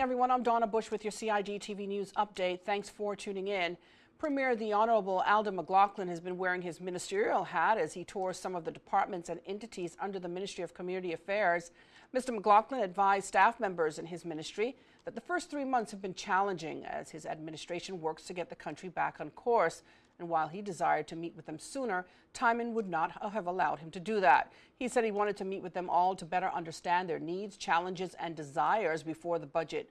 everyone. I'm Donna Bush with your CIG TV News Update. Thanks for tuning in. Premier the Honorable Alden McLaughlin has been wearing his ministerial hat as he tours some of the departments and entities under the Ministry of Community Affairs. Mr. McLaughlin advised staff members in his ministry that the first 3 months have been challenging as his administration works to get the country back on course. And while he desired to meet with them sooner, timing would not have allowed him to do that. He said he wanted to meet with them all to better understand their needs, challenges, and desires before the budget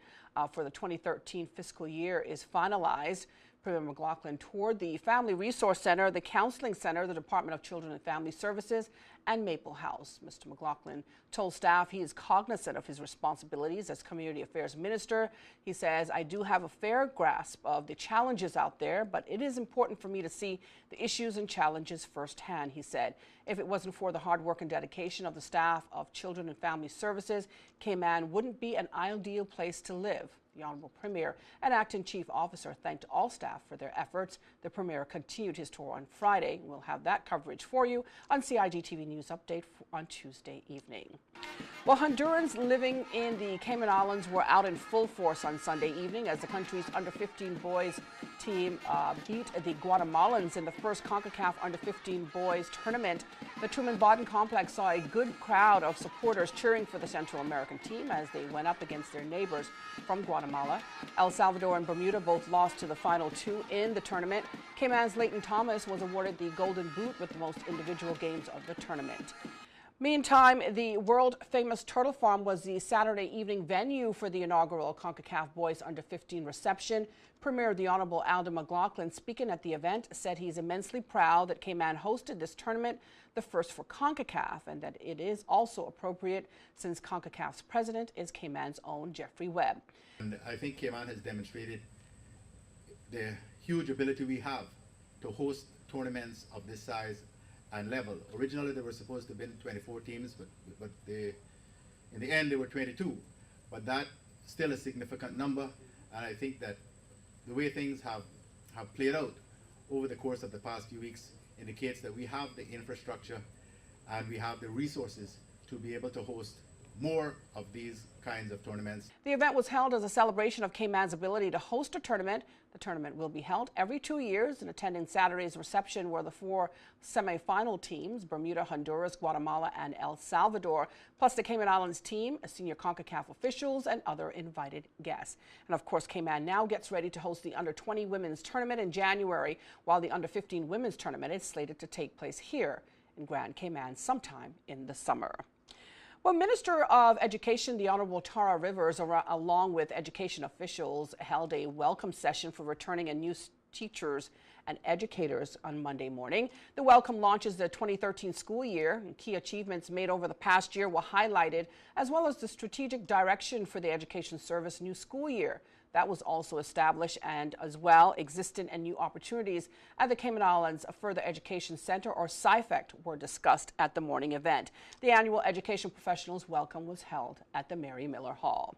for the 2013 fiscal year is finalized. Premier McLaughlin toured the Family Resource Center, the Counseling Center, the Department of Children and Family Services, and Maple House. Mr. McLaughlin told staff he is cognizant of his responsibilities as Community Affairs Minister. He says, I do have a fair grasp of the challenges out there, but it is important for me to see the issues and challenges firsthand, he said. If it wasn't for the hard work and dedication of the staff of Children and Family Services, Cayman wouldn't be an ideal place to live. The Honorable Premier and Acting Chief Officer thanked all staff for their efforts. The Premier continued his tour on Friday. We'll have that coverage for you on CIG TV News Update on Tuesday evening. Well, Hondurans living in the Cayman Islands were out in full force on Sunday evening as the country's under-15 boys team beat the Guatemalans in the first CONCACAF under-15 boys tournament. The Truman-Bodden complex saw a good crowd of supporters cheering for the Central American team as they went up against their neighbors from Guatemala. El Salvador and Bermuda both lost to the final two in the tournament. Cayman's Leighton Thomas was awarded the Golden Boot with the most individual games of the tournament. Meantime, the world-famous Turtle Farm was the Saturday evening venue for the inaugural CONCACAF Boys Under-15 reception. Premier the Honorable Alden McLaughlin, speaking at the event, said he's immensely proud that Cayman hosted this tournament, the first for CONCACAF, and that it is also appropriate since CONCACAF's president is Cayman's own Jeffrey Webb. And I think Cayman has demonstrated the huge ability we have to host tournaments of this size and level. Originally, there were supposed to have been 24 teams, but in the end, there were 22. But that still a significant number, and I think that the way things have played out over the course of the past few weeks indicates that we have the infrastructure and we have the resources to be able to host more of these kinds of tournaments. The event was held as a celebration of Cayman's ability to host a tournament. The tournament will be held every 2 years, and attending Saturday's reception were the 4 semi-final teams, Bermuda, Honduras, Guatemala, and El Salvador, plus the Cayman Islands team, senior CONCACAF officials, and other invited guests. And of course, Cayman now gets ready to host the Under-20 women's tournament in January, while the Under-15 women's tournament is slated to take place here in Grand Cayman sometime in the summer. Well, Minister of Education, the Honorable Tara Rivers, along with education officials, held a welcome session for returning and new teachers and educators on Monday morning. The welcome launches the 2013 school year, and key achievements made over the past year were highlighted, as well as the strategic direction for the Education Service new school year. That was also established, and as well, existing and new opportunities at the Cayman Islands Further Education Center, or CIFECT, were discussed at the morning event. The annual Education Professionals Welcome was held at the Mary Miller Hall.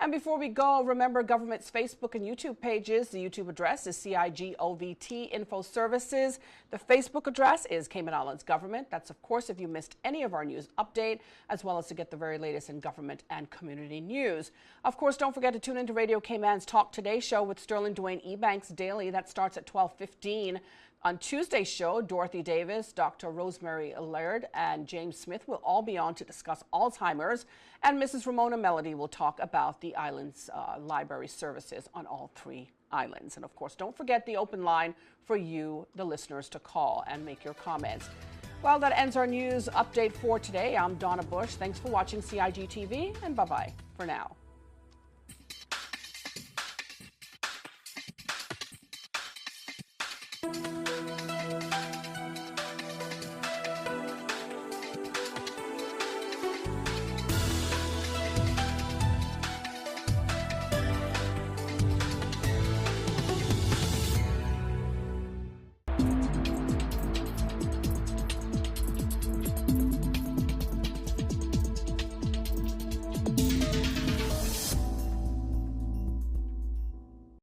And before we go, remember government's Facebook and YouTube pages. The YouTube address is CIGOVT Info Services. The Facebook address is Cayman Islands Government. That's, of course, if you missed any of our news update, as well as to get the very latest in government and community news. Of course, don't forget to tune into Radio Cayman's Talk Today show with Sterling Dwayne Ebanks daily. That starts at 12:15. On Tuesday's show, Dorothy Davis, Dr. Rosemary Laird, and James Smith will all be on to discuss Alzheimer's, and Mrs. Ramona Melody will talk about the island's library services on all 3 islands. And of course, don't forget the open line for you, the listeners, to call and make your comments. Well, that ends our news update for today. I'm Donna Bush. Thanks for watching CIG TV, and bye-bye for now.